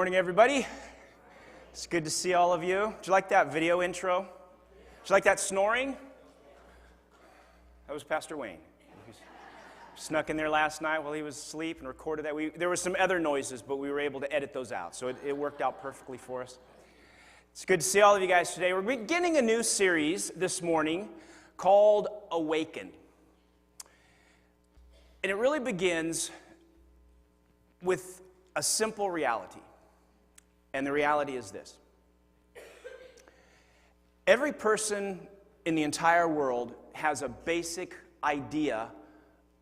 morning, everybody. It's good to see all of you. Did you like that video intro? Did you like that snoring? That was Pastor Wayne. He snuck in there last night while he was asleep and recorded that. There were some other noises, but we were able to edit those out, so it worked out perfectly for us. It's good to see all of you guys today. We're beginning a new series this morning called Awaken. And it really begins with a simple reality. And the reality is this. Every person in the entire world has a basic idea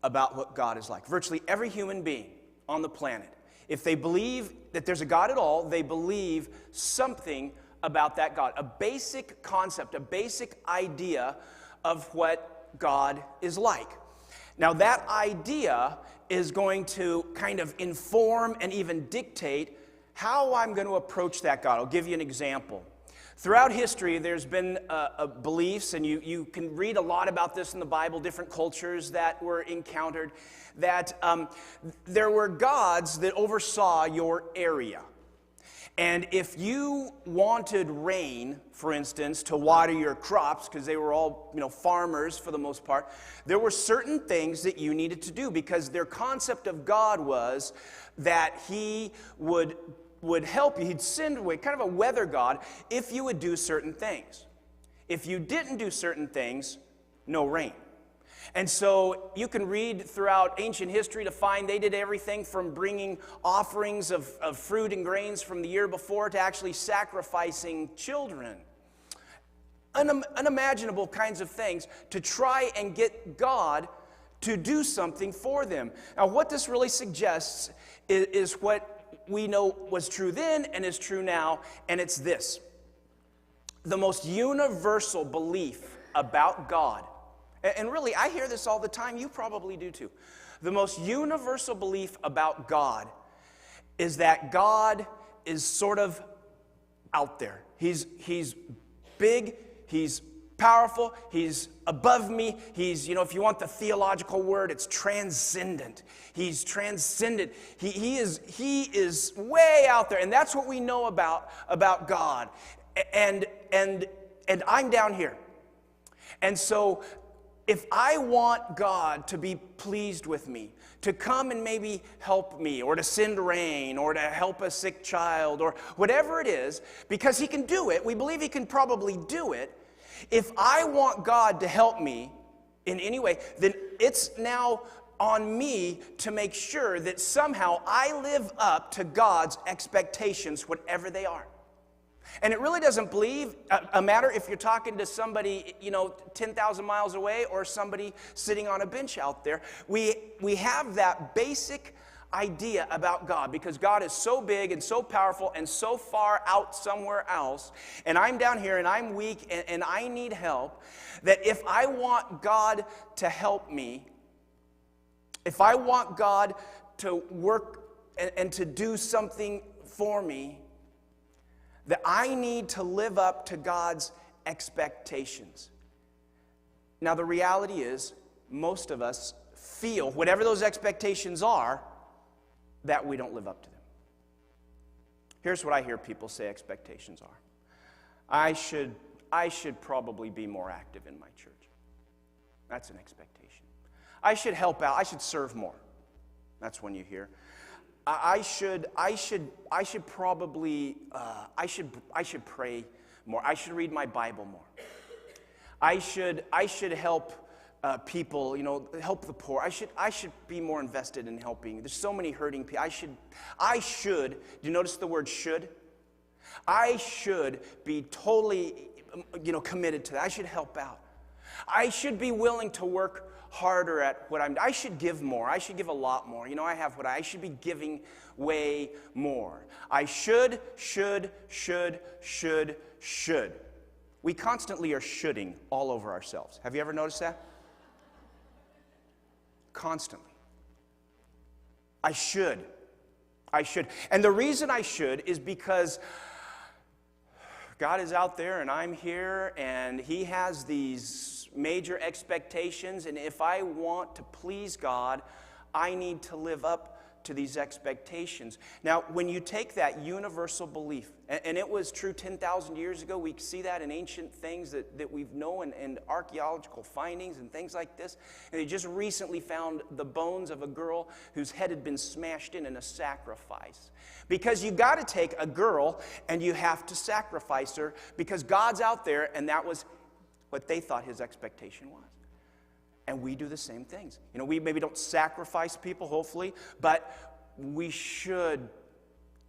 about what God is like. Virtually every human being on the planet. If they believe that there's a God at all, they believe something about that God. A basic concept, a basic idea of what God is like. Now that idea is going to kind of inform and even dictate how I'm going to approach that God. I'll give you an example. Throughout history, there's been beliefs, and you can read a lot about this in the Bible, different cultures that were encountered, that there were gods that oversaw your area. And if you wanted rain, for instance, to water your crops, because they were all, farmers for the most part, there were certain things that you needed to do because their concept of God was that he would help you. He'd send away, kind of a weather god, if you would do certain things. If you didn't do certain things, no rain. And so you can read throughout ancient history to find they did everything from bringing offerings of fruit and grains from the year before to actually sacrificing children. Unimaginable kinds of things to try and get God to do something for them. Now, what this really suggests is what we know was true then and is true now, and it's this. The most universal belief about God, and really, I hear this all the time. You probably do too. The most universal belief about God is that God is sort of out there. He's big, he's powerful, he's above me. He's, if you want the theological word, it's transcendent. He's transcendent. He is way out there, and that's what we know about God. And I'm down here. And so if I want God to be pleased with me, to come and maybe help me, or to send rain, or to help a sick child, or whatever it is, because he can do it, we believe he can probably do it. If I want God to help me in any way, then it's now on me to make sure that somehow I live up to God's expectations, whatever they are. And it really doesn't matter if you're talking to somebody, 10,000 miles away or somebody sitting on a bench out there. We have that basic idea about God because God is so big and so powerful and so far out somewhere else. And I'm down here and I'm weak and I need help. That if I want God to help me, if I want God to work and to do something for me, that I need to live up to God's expectations. Now, the reality is, most of us feel, whatever those expectations are, that we don't live up to them. Here's what I hear people say expectations are. I should probably be more active in my church. That's an expectation. I should help out. I should serve more. That's one you hear. I should probably pray more. I should read my Bible more. I should help people, help the poor. I should be more invested in helping. There's so many hurting people. I should. Do you notice the word should? I should be totally, committed to that. I should help out. I should be willing to work harder at what I should give more. I should give a lot more. I should be giving way more. I should. We constantly are shoulding all over ourselves. Have you ever noticed that? Constantly. I should. And the reason I should is because God is out there and I'm here and he has these major expectations, and if I want to please God, I need to live up to these expectations. Now, when you take that universal belief, and it was true 10,000 years ago, we see that in ancient things that we've known and archaeological findings and things like this. And they just recently found the bones of a girl whose head had been smashed in a sacrifice. Because you got to take a girl and you have to sacrifice her because God's out there, and that was what they thought his expectation was. And we do the same things. You know, we maybe don't sacrifice people, hopefully, but we should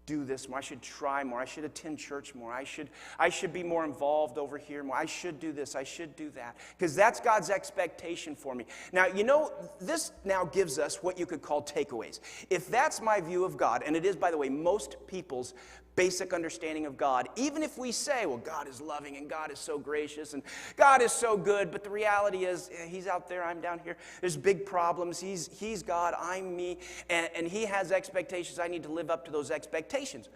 do this more. I should try more. I should attend church more. I should be more involved over here more. I should do this. I should do that. Because that's God's expectation for me. Now, you know, this now gives us what you could call takeaways. If that's my view of God, and it is, by the way, most people's basic understanding of God, even if we say, well, God is loving and God is so gracious and God is so good, but the reality is he's out there, I'm down here. There's big problems. He's God, I'm me, and he has expectations. I need to live up to those expectations.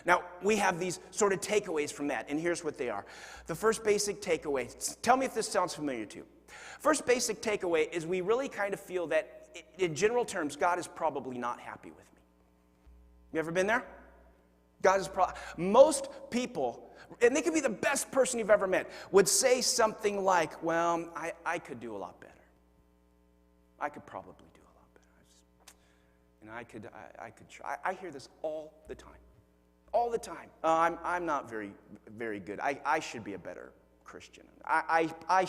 Now, we have these sort of takeaways from that, and here's what they are. The first basic takeaway, tell me if this sounds familiar to you. First basic takeaway is we really kind of feel that, in general terms, God is probably not happy with me. You ever been there? God is most people, and they could be the best person you've ever met, would say something like, well, I could do a lot better. I could probably do a lot better. I could try. I hear this all the time. All the time. I'm not very, very good. I should be a better Christian. I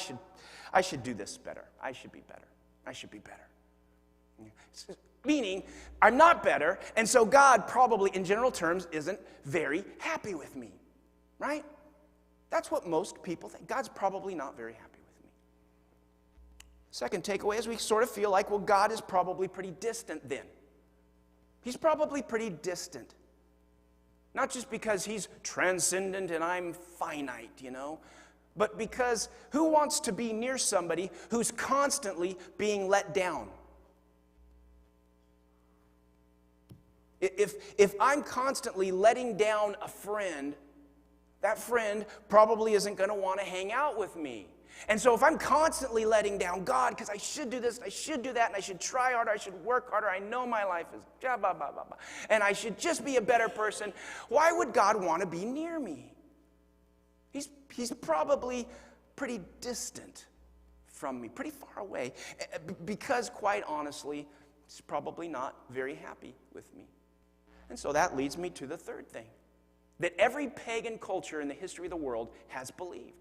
should do this better. I should be better. I should be better. Meaning, I'm not better, and so God probably, in general terms, isn't very happy with me, right? That's what most people think. God's probably not very happy with me. Second takeaway is we sort of feel like, well, God is probably pretty distant then. He's probably pretty distant. Not just because he's transcendent and I'm finite, you know, but because who wants to be near somebody who's constantly being let down? If I'm constantly letting down a friend, that friend probably isn't going to want to hang out with me. And so if I'm constantly letting down God, because I should do this, I should do that, and I should try harder, I should work harder, I know my life is blah, blah, blah, blah, blah, and I should just be a better person, why would God want to be near me? He's probably pretty distant from me, pretty far away, because quite honestly, he's probably not very happy with me. And so that leads me to the third thing, that every pagan culture in the history of the world has believed.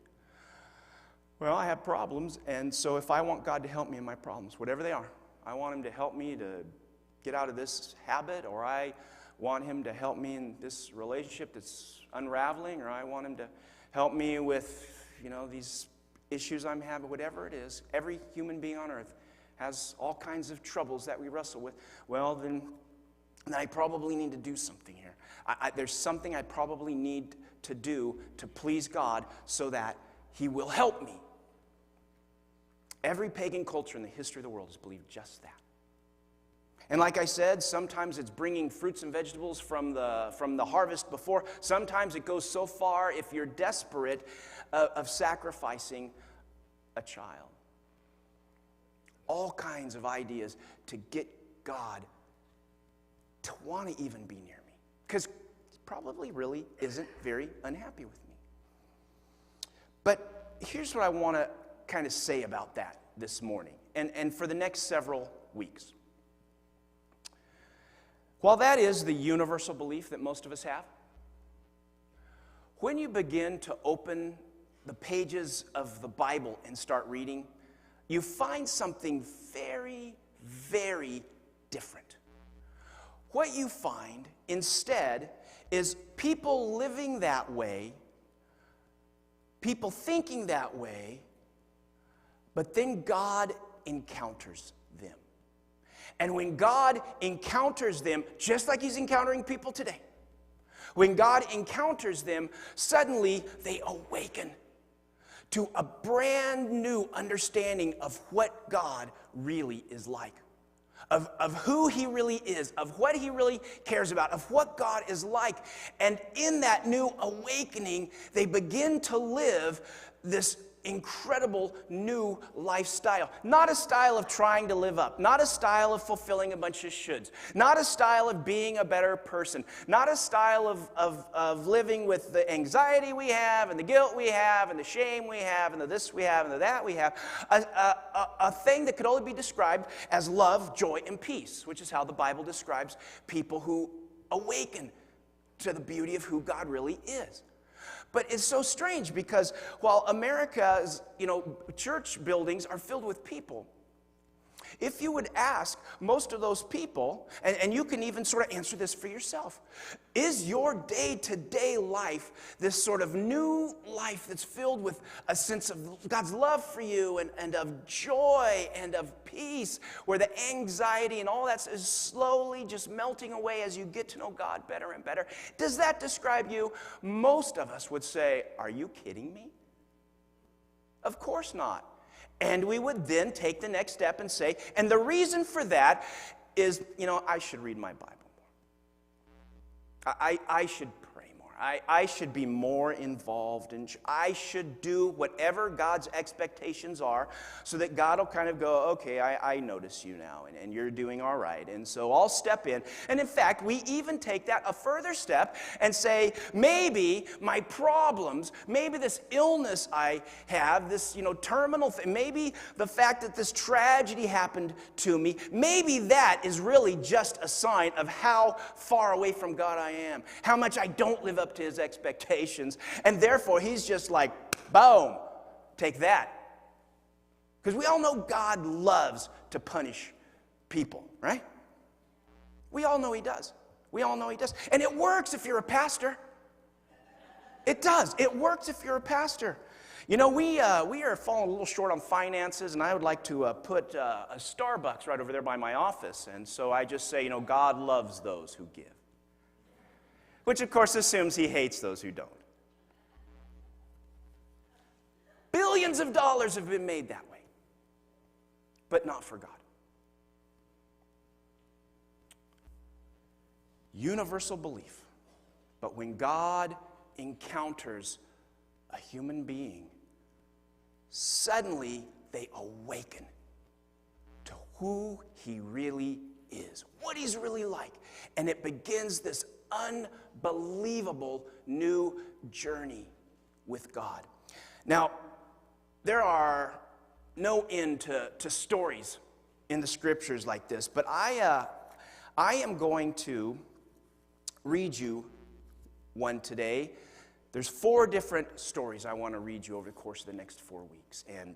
Well, I have problems, and so if I want God to help me in my problems, whatever they are, I want him to help me to get out of this habit, or I want him to help me in this relationship that's unraveling, or I want him to help me with, you know, these issues I'm having, whatever it is. Every human being on earth has all kinds of troubles that we wrestle with. Well, then I probably need to do something here. There's something I probably need to do to please God so that he will help me. Every pagan culture in the history of the world has believed just that. And like I said, sometimes it's bringing fruits and vegetables from the harvest before. Sometimes it goes so far, if you're desperate, of sacrificing a child. All kinds of ideas to get God to want to even be near me. Because he probably really isn't very unhappy with me. But here's what I want to kind of say about that this morning and for the next several weeks. While that is the universal belief that most of us have, when you begin to open the pages of the Bible and start reading, you find something very, very different. What you find instead is people living that way, people thinking that way, but then God encounters them. And when God encounters them, just like he's encountering people today, when God encounters them, suddenly they awaken to a brand new understanding of what God really is like, of who he really is, of what he really cares about, of what God is like. And in that new awakening, they begin to live this incredible new lifestyle. Not a style of trying to live up, not a style of fulfilling a bunch of shoulds, not a style of being a better person, not a style of living with the anxiety we have and the guilt we have and the shame we have and the this we have and the that we have. A thing that could only be described as love, joy, and peace, which is how the Bible describes people who awaken to the beauty of who God really is. But it's so strange because while America's, church buildings are filled with people, if you would ask most of those people, and you can even sort of answer this for yourself, is your day-to-day life this sort of new life that's filled with a sense of God's love for you and of joy and of peace, where the anxiety and all that is slowly just melting away as you get to know God better and better? Does that describe you? Most of us would say, are you kidding me? Of course not. And we would then take the next step and say, and the reason for that is, I should read my Bible more. I should pray more. I should be more involved, and I should do whatever God's expectations are so that God will kind of go, okay, I notice you now, and you're doing all right, and so I'll step in. And in fact, we even take that a further step and say, maybe my problems, maybe this illness I have, this, terminal thing, maybe the fact that this tragedy happened to me, maybe that is really just a sign of how far away from God I am, how much I don't live up to his expectations, and therefore he's just like, boom, take that. Because we all know God loves to punish people, right? We all know he does. We all know he does. And it works if you're a pastor. It does. It works if you're a pastor. We are falling a little short on finances, and I would like to put a Starbucks right over there by my office. And so I just say, God loves those who give. Which, of course, assumes he hates those who don't. Billions of dollars have been made that way, but not for God. Universal belief. But when God encounters a human being, suddenly they awaken to who he really is, what he's really like. And it begins this unbelievable new journey with God. Now, there are no end to stories in the scriptures like this, but I am going to read you one today. There's 4 different stories I want to read you over the course of the next 4 weeks, and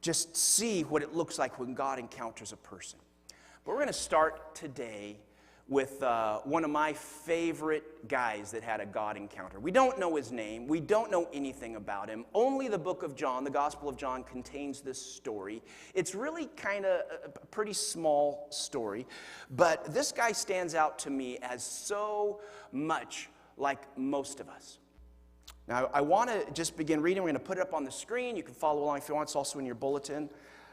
just see what it looks like when God encounters a person. But we're going to start today with one of my favorite guys that had a God encounter. We don't know his name. We don't know anything about him. Only the book of John, the Gospel of John, contains this story. It's really kind of a pretty small story, but this guy stands out to me as so much like most of us. Now, I want to just begin reading. We're going to put it up on the screen. You can follow along if you want. It's also in your bulletin.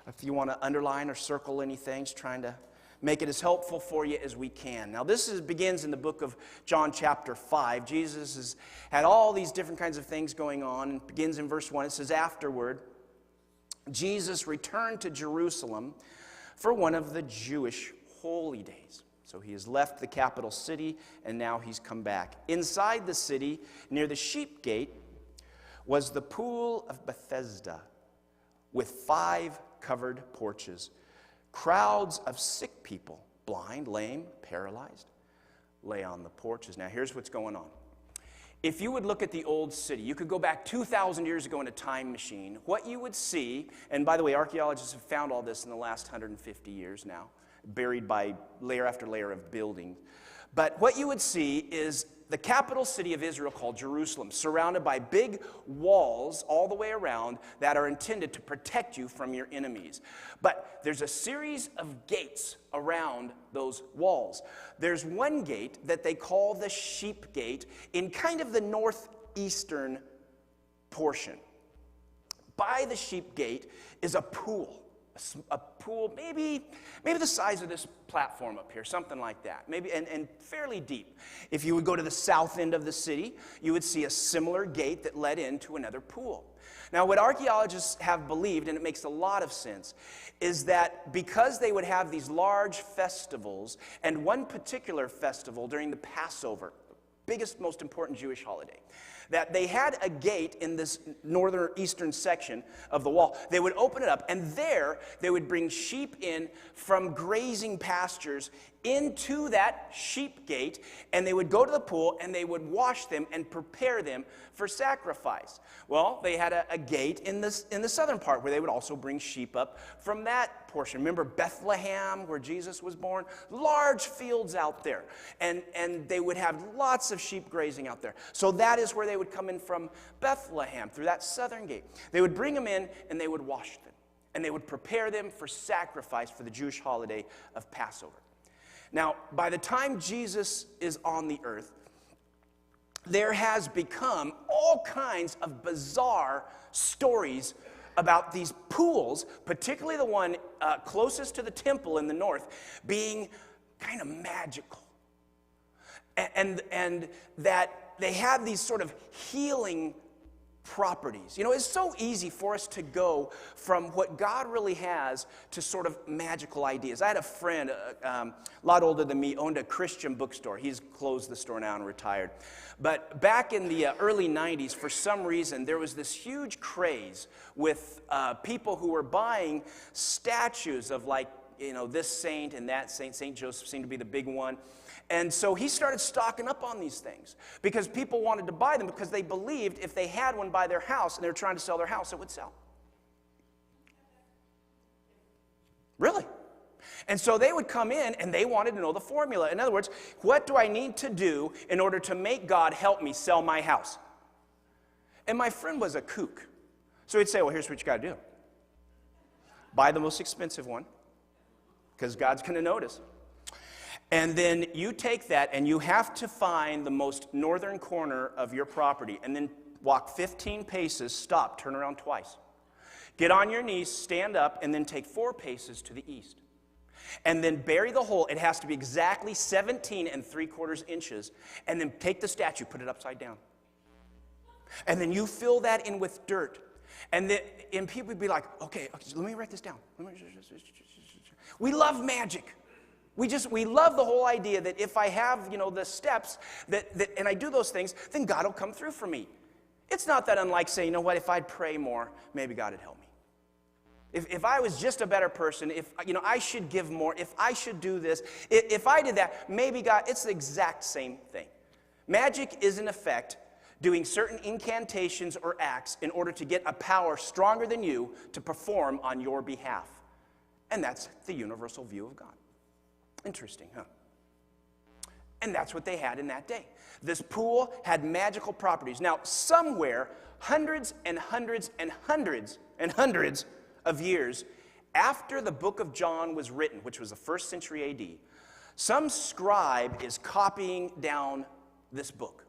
If you want to underline or circle anything, just trying to make it as helpful for you as we can. Now, this begins in the book of John chapter 5. Jesus has had all these different kinds of things going on. It begins in verse 1. It says, afterward, Jesus returned to Jerusalem for one of the Jewish holy days. So he has left the capital city, and now he's come back. Inside the city, near the sheep gate, was the pool of Bethesda with 5 covered porches. Crowds of sick people, blind, lame, paralyzed, lay on the porches. Now, here's what's going on. If you would look at the old city, you could go back 2,000 years ago in a time machine. What you would see, and by the way, archaeologists have found all this in the last 150 years now, buried by layer after layer of building. But what you would see is the capital city of Israel called Jerusalem, surrounded by big walls all the way around that are intended to protect you from your enemies. But there's a series of gates around those walls. There's one gate that they call the sheep gate in kind of the northeastern portion. By the sheep gate is a pool, a pool, maybe the size of this platform up here, something like that, maybe, and fairly deep. If you would go to the south end of the city, you would see a similar gate that led into another pool. Now, what archaeologists have believed, and it makes a lot of sense, is that because they would have these large festivals, and one particular festival during the Passover, biggest, most important Jewish holiday, that they had a gate in this northern eastern section of the wall. They would open it up, and there they would bring sheep in from grazing pastures into that sheep gate, and they would go to the pool, and they would wash them and prepare them for sacrifice. Well, they had a gate in the southern part where they would also bring sheep up from that portion. Remember Bethlehem, where Jesus was born? Large fields out there, and they would have lots of sheep grazing out there. So that is where they would come in from Bethlehem, through that southern gate. They would bring them in, and they would wash them, and they would prepare them for sacrifice for the Jewish holiday of Passover. Now, by the time Jesus is on the earth, there has become all kinds of bizarre stories about these pools, particularly the one closest to the temple in the north, being kind of magical. And that they have these sort of healing properties. You know, it's so easy for us to go from what God really has to sort of magical ideas. I had a friend, a lot older than me, owned a Christian bookstore. He's closed the store now and retired. But back in the early 90s, for some reason, there was this huge craze with people who were buying statues of, like, you know, this saint and that saint. St. Joseph seemed to be the big one. And so he started stocking up on these things because people wanted to buy them because they believed if they had one by their house and they were trying to sell their house, it would sell. Really? And so they would come in and they wanted to know the formula. In other words, what do I need to do in order to make God help me sell my house? And my friend was a kook. So he'd say, well, here's what you got to do. Buy the most expensive one because God's going to notice. And then you take that and you have to find the most northern corner of your property and then walk 15 paces, stop, turn around twice. Get on your knees, stand up, and then take 4 paces to the east. And then bury the hole. It has to be exactly 17 3/4 inches. And then take the statue, put it upside down. And then you fill that in with dirt. And people would be like, okay, let me write this down. We love magic. We love the whole idea that if I have, you know, the steps and I do those things, then God will come through for me. It's not that unlike saying, you know what, if I'd pray more, maybe God would help me. If I was just a better person, if, you know, I should give more, if I should do this, if I did that, maybe God, it's the exact same thing. Magic is in effect doing certain incantations or acts in order to get a power stronger than you to perform on your behalf. And that's the universal view of God. Interesting, huh? And that's what they had in that day. This pool had magical properties. Now, somewhere, hundreds and hundreds and hundreds and hundreds of years after the book of John was written, which was the 1st century AD, some scribe is copying down this book.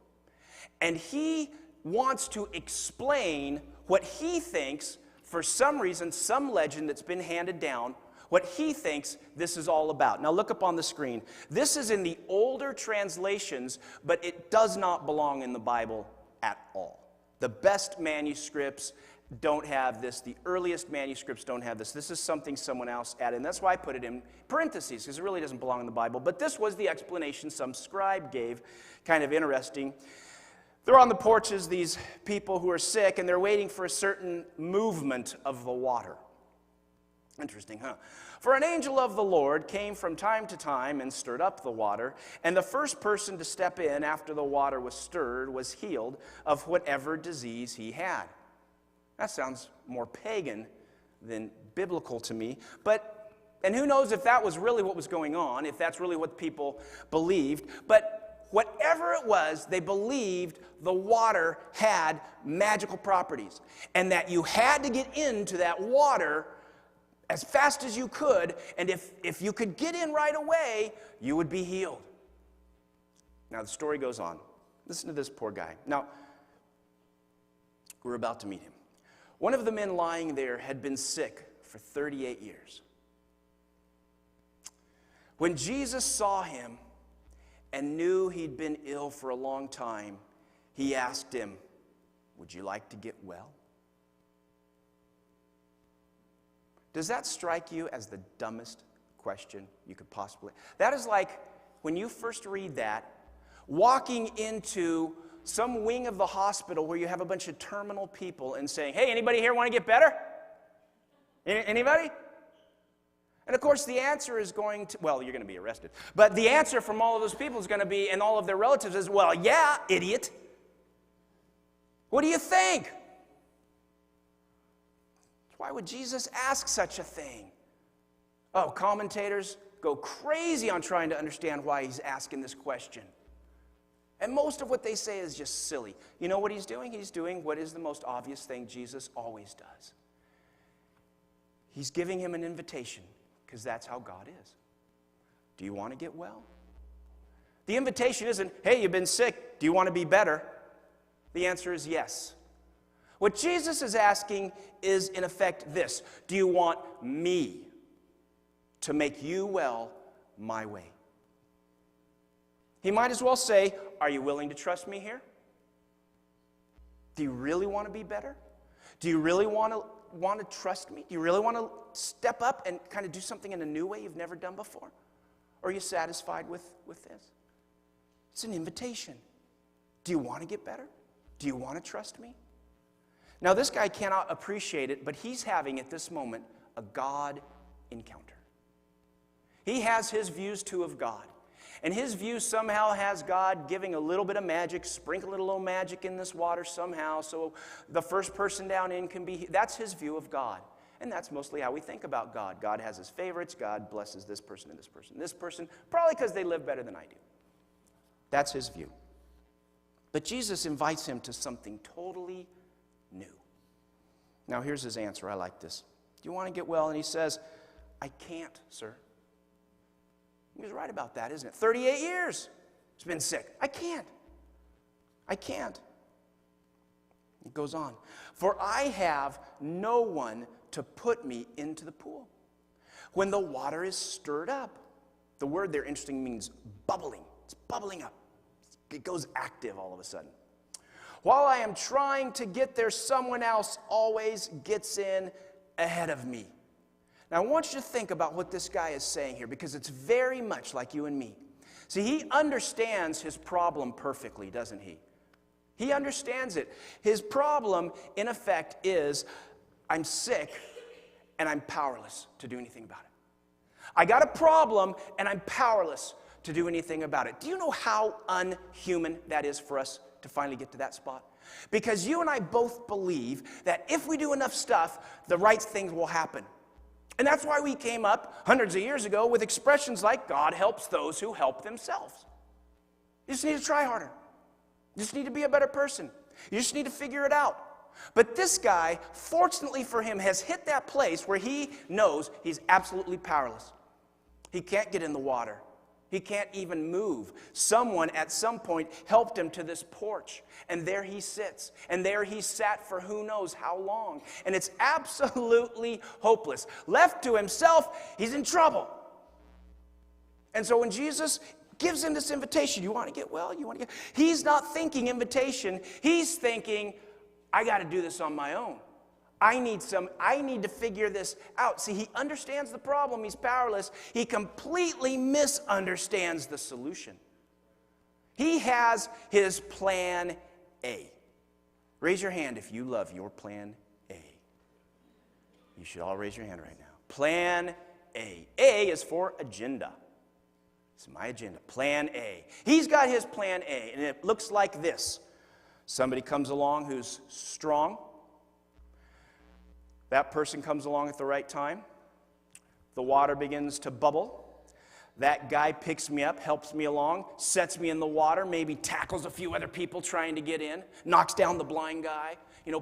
And he wants to explain what he thinks, for some reason, some legend that's been handed down, what he thinks this is all about. Now look up on the screen. This is in the older translations, but it does not belong in the Bible at all. The best manuscripts don't have this. The earliest manuscripts don't have this. This is something someone else added, and that's why I put it in parentheses, because it really doesn't belong in the Bible. But this was the explanation some scribe gave. Kind of interesting. They're on the porches, these people who are sick, and they're waiting for a certain movement of the water. Interesting, huh? For an angel of the Lord came from time to time and stirred up the water, and the first person to step in after the water was stirred was healed of whatever disease he had. That sounds more pagan than biblical to me, and who knows if that was really what was going on, if that's really what people believed, but whatever it was, they believed the water had magical properties, and that you had to get into that water as fast as you could, and if you could get in right away, you would be healed. Now the story goes on. Listen to this poor guy. Now, we're about to meet him. One of the men lying there had been sick for 38 years. When Jesus saw him and knew he'd been ill for a long time, he asked him, "Would you like to get well?" Does that strike you as the dumbest question you could possibly? That is like when you first read that, walking into some wing of the hospital where you have a bunch of terminal people and saying, "Hey, anybody here want to get better? Anybody?" And of course the answer is going to, well, you're going to be arrested. But the answer from all of those people is going to be, and all of their relatives is, "Well, yeah, idiot. What do you think?" Why would Jesus ask such a thing? Oh, commentators go crazy on trying to understand why he's asking this question. And most of what they say is just silly. You know what he's doing? He's doing what is the most obvious thing Jesus always does. He's giving him an invitation, because that's how God is. Do you want to get well? The invitation isn't, "Hey, you've been sick. Do you want to be better?" The answer is yes. What Jesus is asking is, in effect, this: do you want me to make you well my way? He might as well say, "Are you willing to trust me here? Do you really want to be better? Do you really want to trust me? Do you really want to step up and kind of do something in a new way you've never done before? Or are you satisfied with this?" It's an invitation. Do you want to get better? Do you want to trust me? Now, this guy cannot appreciate it, but he's having at this moment a God encounter. He has his views too of God. And his view somehow has God giving a little bit of magic, sprinkle a little magic in this water somehow so the first person down in can be. That's his view of God. And that's mostly how we think about God. God has his favorites. God blesses this person and this person and this person, probably because they live better than I do. That's his view. But Jesus invites him to something totally new. Now, here's his answer. I like this. "Do you want to get well?" And he says, "I can't, sir." He was right about that, isn't it? 38 years he's been sick. I can't. It goes on. "For I have no one to put me into the pool when the water is stirred up." The word there, interesting, means bubbling. It's bubbling up. It goes active all of a sudden. "While I am trying to get there, someone else always gets in ahead of me." Now, I want you to think about what this guy is saying here, because it's very much like you and me. See, he understands his problem perfectly, doesn't he? He understands it. His problem, in effect, is, I'm sick and I'm powerless to do anything about it. I got a problem and I'm powerless to do anything about it. Do you know how unhuman that is for us to finally get to that spot? Because you and I both believe that if we do enough stuff, the right things will happen. And that's why we came up hundreds of years ago with expressions like, "God helps those who help themselves." You just need to try harder. You just need to be a better person. You just need to figure it out. But this guy, fortunately for him, has hit that place where he knows he's absolutely powerless. He can't get in the water. He can't even move. Someone at some point helped him to this porch, and there he sits, and there he sat for who knows how long, and it's absolutely hopeless. Left to himself, he's in trouble. And so when Jesus gives him this invitation, "You want to get well? You want to get..." He's not thinking invitation. He's thinking, "I got to do this on my own. I need to figure this out." See, he understands the problem. He's powerless. He completely misunderstands the solution. He has his plan A. Raise your hand if you love your plan A. You should all raise your hand right now. Plan A. A is for agenda. It's my agenda. Plan A. He's got his plan A, and it looks like this. Somebody comes along who's strong. That person comes along at the right time. The water begins to bubble. That guy picks me up, helps me along, sets me in the water, maybe tackles a few other people trying to get in, knocks down the blind guy,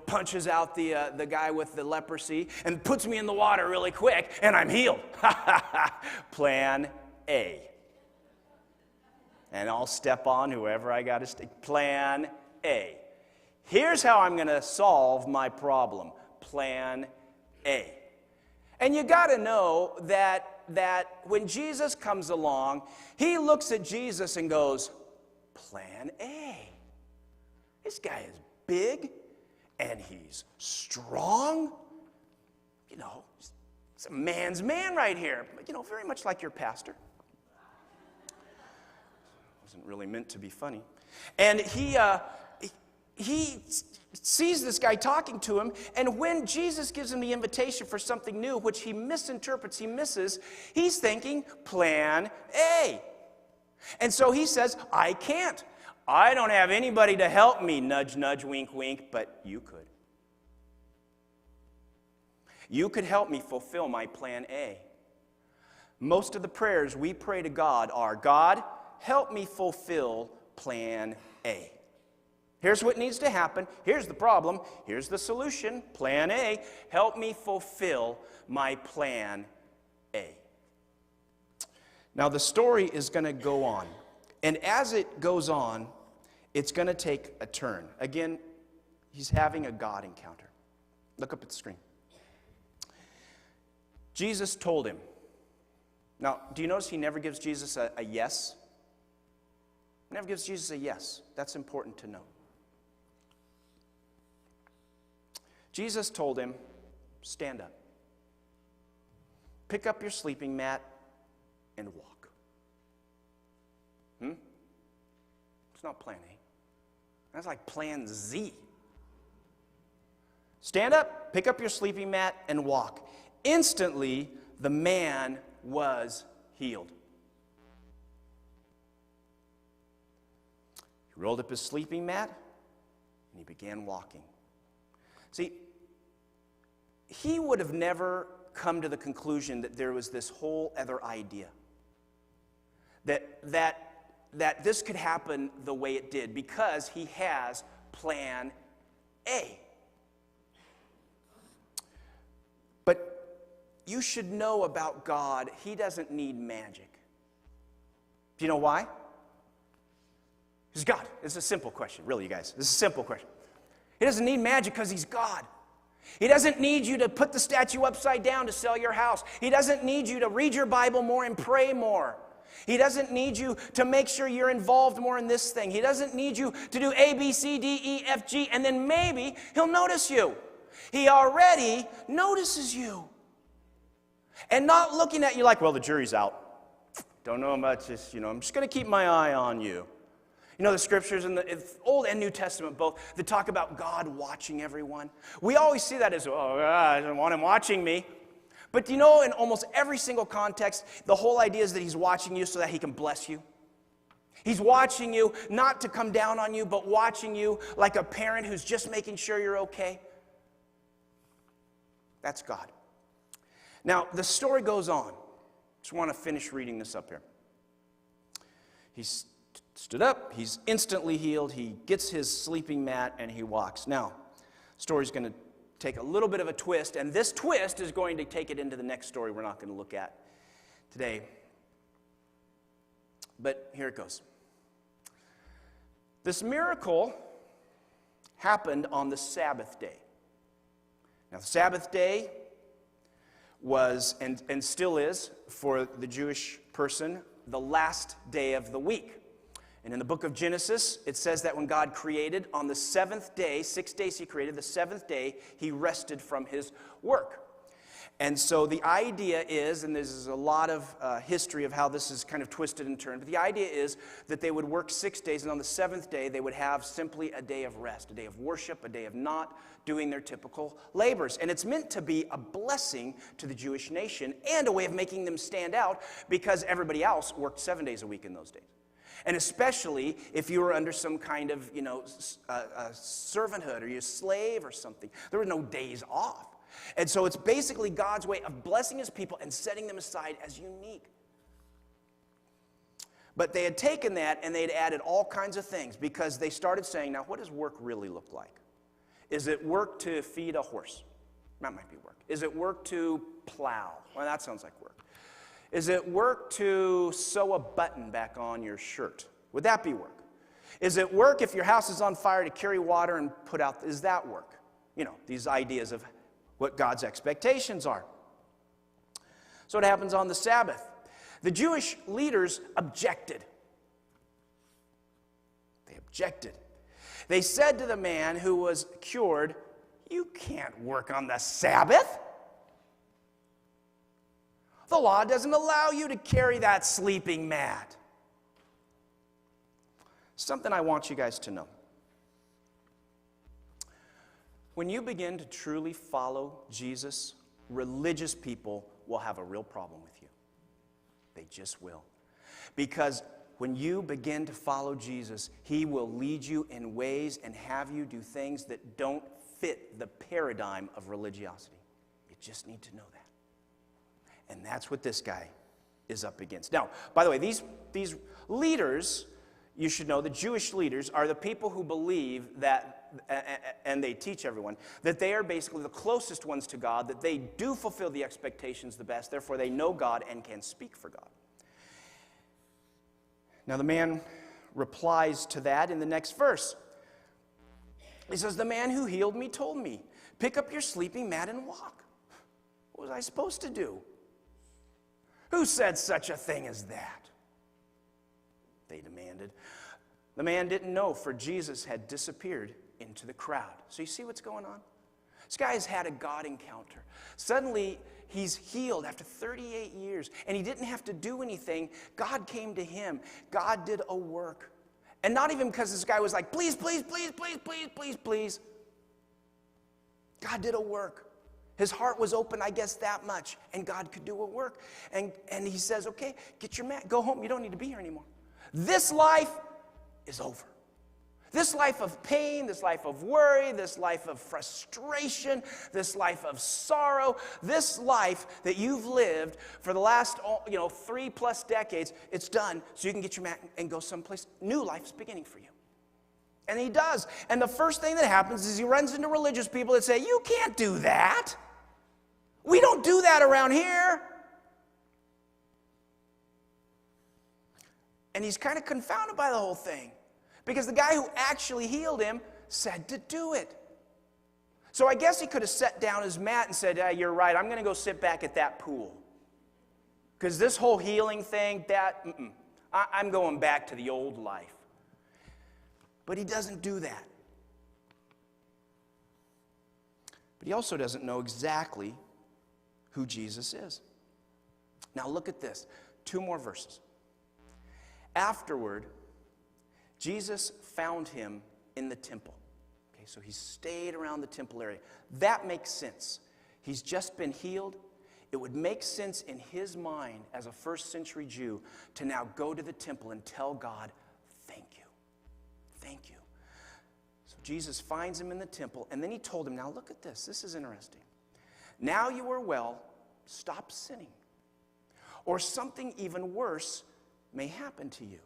punches out the guy with the leprosy, and puts me in the water really quick, and I'm healed. Plan A. And I'll step on whoever I got to stick. Plan A. Here's how I'm going to solve my problem. Plan A. And you got to know that when Jesus comes along, he looks at Jesus and goes, Plan A. This guy is big and he's strong. You know, he's a man's man right here. You know, very much like your pastor. Wasn't really meant to be funny. And he sees this guy talking to him, and when Jesus gives him the invitation for something new, which he misinterprets, he misses, he's thinking, Plan A. And so he says, I can't. I don't have anybody to help me, nudge, nudge, wink, wink, but you could. You could help me fulfill my Plan A. Most of the prayers we pray to God are, God, help me fulfill Plan A. Here's what needs to happen. Here's the problem. Here's the solution. Plan A. Help me fulfill my Plan A. Now, the story is going to go on. And as it goes on, it's going to take a turn. Again, he's having a God encounter. Look up at the screen. Jesus told him. Now, do you notice he never gives Jesus a yes? He never gives Jesus a yes. That's important to know. Jesus told him, stand up. Pick up your sleeping mat and walk. It's not Plan A. That's like Plan Z. Stand up, pick up your sleeping mat, and walk. Instantly, the man was healed. He rolled up his sleeping mat, and he began walking. See, he would have never come to the conclusion that there was this whole other idea. That this could happen the way it did because he has Plan A. But you should know about God, he doesn't need magic. Do you know why? He's God. It's a simple question, really, you guys. This is a simple question. He doesn't need magic because he's God. He doesn't need you to put the statue upside down to sell your house. He doesn't need you to read your Bible more and pray more. He doesn't need you to make sure you're involved more in this thing. He doesn't need you to do A, B, C, D, E, F, G, and then maybe he'll notice you. He already notices you. And not looking at you like, well, the jury's out. Don't know much, I'm just going to keep my eye on you. You know, the scriptures in the Old and New Testament both that talk about God watching everyone. We always see that as, I don't want him watching me. But you know, in almost every single context, the whole idea is that he's watching you so that he can bless you. He's watching you not to come down on you, but watching you like a parent who's just making sure you're okay. That's God. Now, the story goes on. Just want to finish reading this up here. He stood up. He's instantly healed. He gets his sleeping mat and he walks. Now, the story's going to take a little bit of a twist, and this twist is going to take it into the next story we're not going to look at today. But here it goes. This miracle happened on the Sabbath day. Now, the Sabbath day was, and still is, for the Jewish person, the last day of the week. And in the book of Genesis, it says that when God created, on the seventh day, 6 days he created, the seventh day, he rested from his work. And so the idea is, and there's a lot of history of how this is kind of twisted and turned, but the idea is that they would work 6 days, and on the seventh day, they would have simply a day of rest, a day of worship, a day of not doing their typical labors. And it's meant to be a blessing to the Jewish nation and a way of making them stand out because everybody else worked 7 days a week in those days. And especially if you were under some kind of, servanthood or you're a slave or something. There were no days off. And so it's basically God's way of blessing his people and setting them aside as unique. But they had taken that and they had added all kinds of things because they started saying, now what does work really look like? Is it work to feed a horse? That might be work. Is it work to plow? Well, that sounds like work. Is it work to sew a button back on your shirt? Would that be work? Is it work if your house is on fire to carry water and put out? Is that work? These ideas of what God's expectations are. So it happens on the Sabbath. The Jewish leaders objected. They objected. They said to the man who was cured, "You can't work on the Sabbath. The law doesn't allow you to carry that sleeping mat." Something I want you guys to know. When you begin to truly follow Jesus, religious people will have a real problem with you. They just will. Because when you begin to follow Jesus, he will lead you in ways and have you do things that don't fit the paradigm of religiosity. You just need to know that. And that's what this guy is up against. Now, by the way, these leaders, you should know, the Jewish leaders are the people who believe that, and they teach everyone, that they are basically the closest ones to God, that they do fulfill the expectations the best, therefore they know God and can speak for God. Now the man replies to that in the next verse. He says, "The man who healed me told me, 'Pick up your sleeping mat and walk.' What was I supposed to do?" "Who said such a thing as that?" they demanded. The man didn't know, for Jesus had disappeared into the crowd. So you see what's going on? This guy has had a God encounter. Suddenly, he's healed after 38 years, and he didn't have to do anything. God came to him. God did a work. And not even because this guy was like, "Please, please, please, please, please, please, please." God did a work. His heart was open, I guess, that much, and God could do a work. And he says, "Okay, get your mat, go home. You don't need to be here anymore. This life is over. This life of pain, this life of worry, this life of frustration, this life of sorrow, this life that you've lived for the last 3+ decades, it's done, so you can get your mat and go someplace. New life's beginning for you." And he does. And the first thing that happens is he runs into religious people that say, "You can't do that. We don't do that around here." And he's kind of confounded by the whole thing, because the guy who actually healed him said to do it. So I guess he could have set down his mat and said, "You're right, I'm going to go sit back at that pool. Because this whole healing thing, I'm going back to the old life." But he doesn't do that. But he also doesn't know exactly who Jesus is. Now look at this. 2 more verses. Afterward, Jesus found him in the temple. Okay, so he stayed around the temple area. That makes sense. He's just been healed. It would make sense in his mind as a first-century Jew to now go to the temple and tell God, "Thank you. Thank you." So Jesus finds him in the temple, and then he told him, now look at this. This is interesting. "Now you are well, stop sinning, or something even worse may happen to you."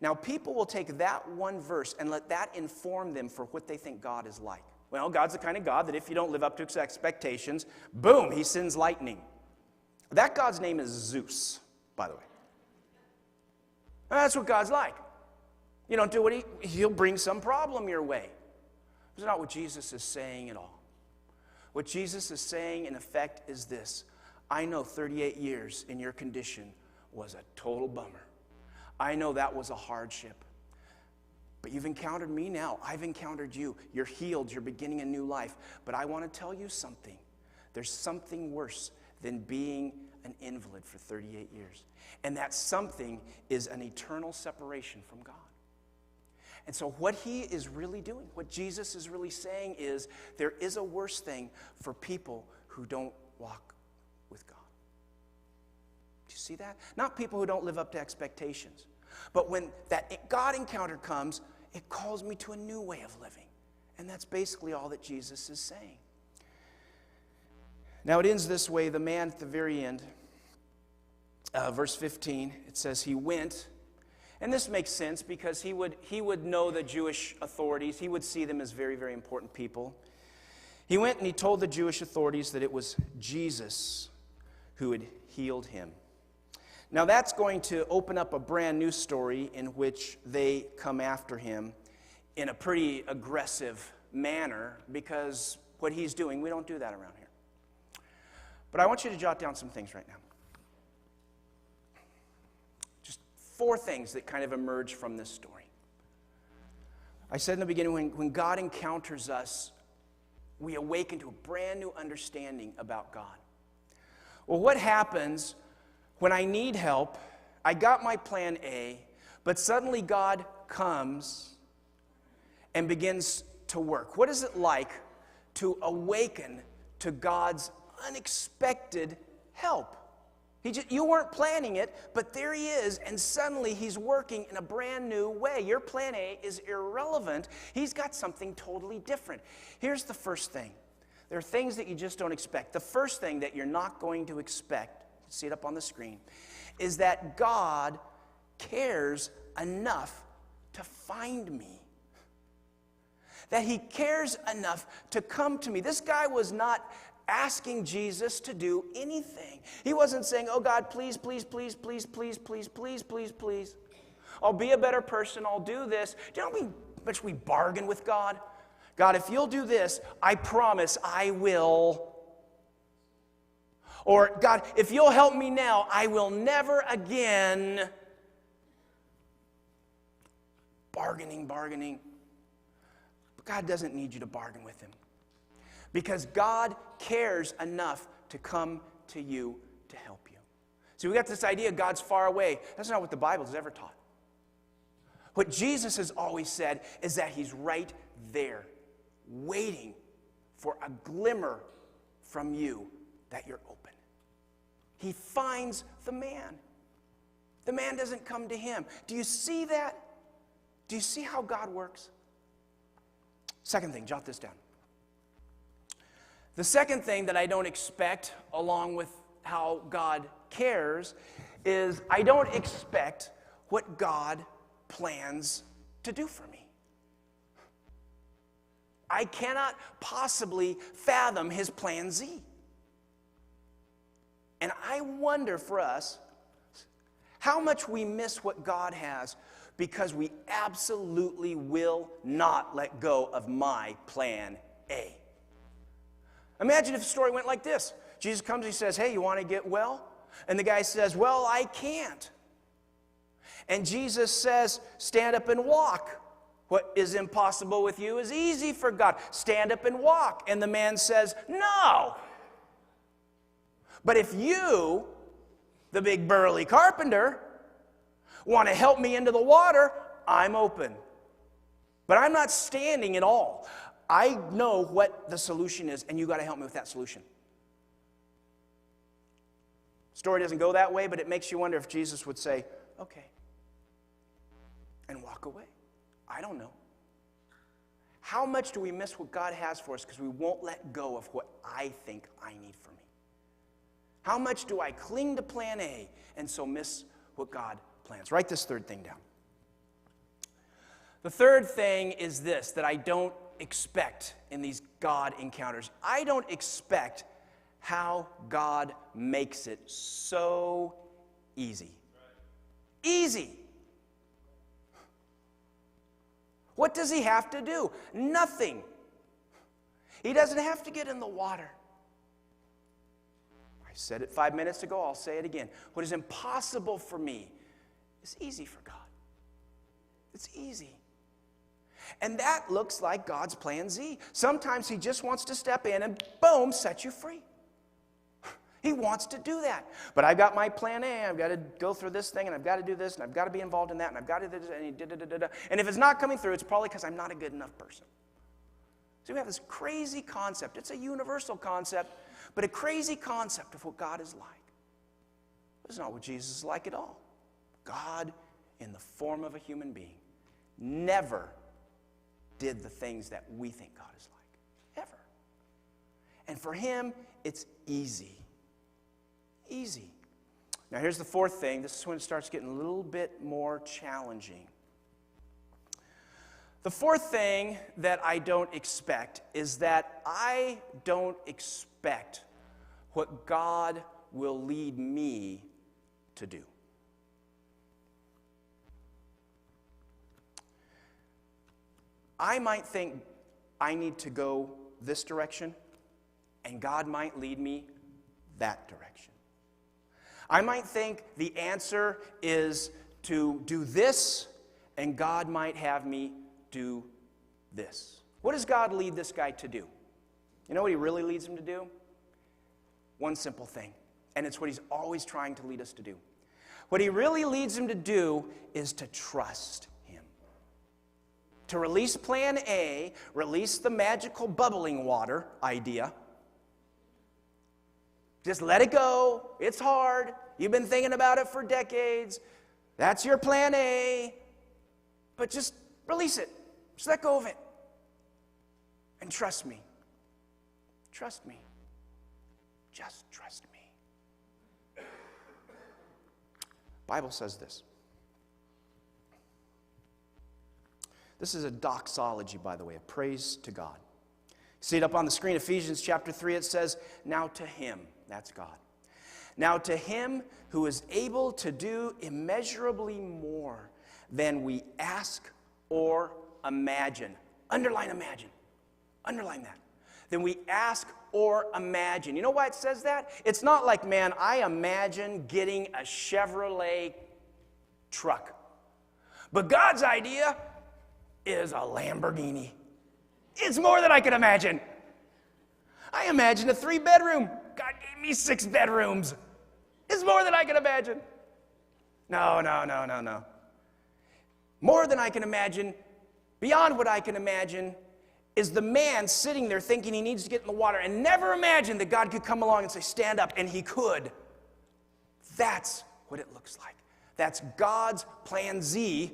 Now, people will take that one verse and let that inform them for what they think God is like. Well, God's the kind of God that if you don't live up to his expectations, boom, he sends lightning. That God's name is Zeus, by the way. That's what God's like. You don't do what he'll bring some problem your way. That's not what Jesus is saying at all. What Jesus is saying, in effect, is this: I know 38 years in your condition was a total bummer. I know that was a hardship. But you've encountered me now. I've encountered you. You're healed. You're beginning a new life. But I want to tell you something. There's something worse than being an invalid for 38 years. And that something is an eternal separation from God. And so what he is really doing, what Jesus is really saying is, there is a worse thing for people who don't walk with God. Do you see that? Not people who don't live up to expectations. But when that God encounter comes, it calls me to a new way of living. And that's basically all that Jesus is saying. Now it ends this way. The man at the very end, verse 15, it says he went. And this makes sense because he would know the Jewish authorities. He would see them as very, very important people. He went and he told the Jewish authorities that it was Jesus who had healed him. Now that's going to open up a brand new story in which they come after him in a pretty aggressive manner, because what he's doing, we don't do that around here. But I want you to jot down some things right now. 4 things that kind of emerge from this story. I said in the beginning, when God encounters us, we awaken to a brand new understanding about God. Well, what happens when I need help? I got my plan A, but suddenly God comes and begins to work. What is it like to awaken to God's unexpected help? You weren't planning it, but there he is, and suddenly he's working in a brand new way. Your plan A is irrelevant. He's got something totally different. Here's the first thing. There are things that you just don't expect. The first thing that you're not going to expect, see it up on the screen, is that God cares enough to find me. That he cares enough to come to me. This guy was not asking Jesus to do anything. He wasn't saying, oh God, please, please, please, please, please, please, please, please, please. I'll be a better person. I'll do this. Do you know how much we bargain with God? God, if you'll do this, I promise I will. Or, God, if you'll help me now, I will never again. Bargaining. But God doesn't need you to bargain with him. Because God cares enough to come to you to help you. So we got this idea God's far away. That's not what the Bible has ever taught. What Jesus has always said is that he's right there, waiting for a glimmer from you that you're open. He finds the man. The man doesn't come to him. Do you see that? Do you see how God works? Second thing, jot this down. The second thing that I don't expect, along with how God cares, is I don't expect what God plans to do for me. I cannot possibly fathom his plan Z. And I wonder for us how much we miss what God has because we absolutely will not let go of my plan A. Imagine if the story went like this. Jesus comes, he says, hey, you want to get well? And the guy says, well, I can't. And Jesus says, stand up and walk. What is impossible with you is easy for God. Stand up and walk. And the man says, no. But if you, the big burly carpenter, want to help me into the water, I'm open. But I'm not standing at all. I know what the solution is, and you got to help me with that solution. Story doesn't go that way, but it makes you wonder if Jesus would say, okay, and walk away. I don't know. How much do we miss what God has for us because we won't let go of what I think I need for me? How much do I cling to plan A and so miss what God plans? Write this third thing down. The third thing is this that I don't expect in these God encounters. I don't expect how God makes it so easy. Easy. What does he have to do? Nothing. He doesn't have to get in the water. I said it 5 minutes ago, I'll say it again. What is impossible for me is easy for God. It's easy. And that looks like God's plan Z. Sometimes he just wants to step in and boom, set you free. He wants to do that. But I've got my plan A. I've got to go through this thing, and I've got to do this, and I've got to be involved in that, and I've got to do this, and if it's not coming through, it's probably because I'm not a good enough person. So we have this crazy concept. It's a universal concept, but a crazy concept of what God is like. It's not what Jesus is like at all. God, in the form of a human being, never did the things that we think God is like. Ever. And for him, it's easy. Easy. Now here's the fourth thing. This is when it starts getting a little bit more challenging. The fourth thing that I don't expect is that I don't expect what God will lead me to do. I might think I need to go this direction, and God might lead me that direction. I might think the answer is to do this, and God might have me do this. What does God lead this guy to do? You know what he really leads him to do? One simple thing, and it's what he's always trying to lead us to do. What he really leads him to do is to trust him. To release plan A, release the magical bubbling water idea. Just let it go. It's hard. You've been thinking about it for decades. That's your plan A. But just release it. Just let go of it. And trust me. Trust me. Just trust me. Bible says this. This is a doxology, by the way, a praise to God. See it up on the screen, Ephesians chapter 3, it says, now to him, that's God. Now to him who is able to do immeasurably more than we ask or imagine. Underline imagine. Underline that. Than we ask or imagine. You know why it says that? It's not like, man, I imagine getting a Chevrolet truck. But God's idea is a Lamborghini. It's more than I can imagine. I imagine a 3-bedroom. God gave me 6 bedrooms. It's more than I can imagine. No. More than I can imagine, beyond what I can imagine, is the man sitting there thinking he needs to get in the water and never imagined that God could come along and say, stand up, and he could. That's what it looks like. That's God's plan Z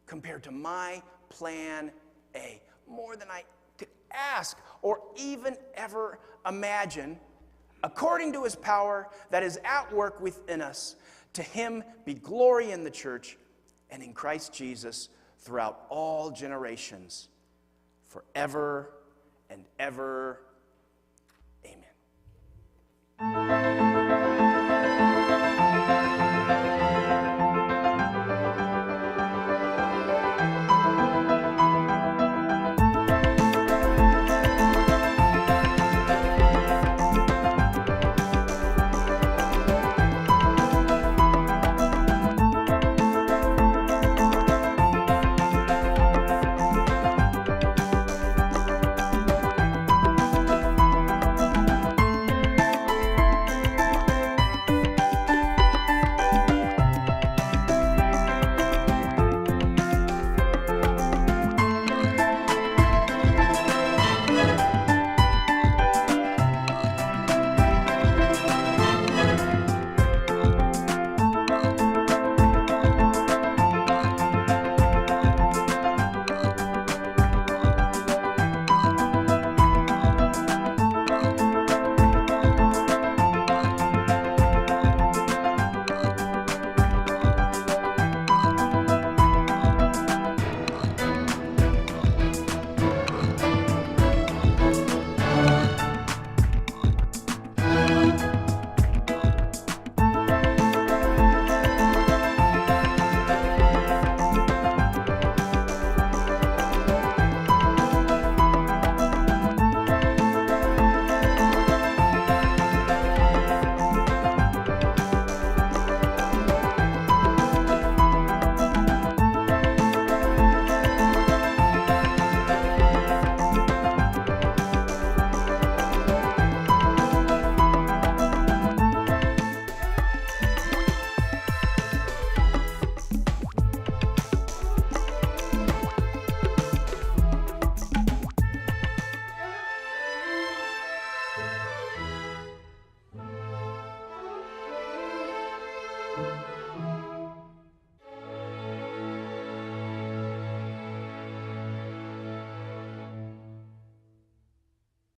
compared to my plan A. More than I could ask or even ever imagine, according to his power that is at work within us. To him be glory in the church and in Christ Jesus throughout all generations, forever and ever. Amen.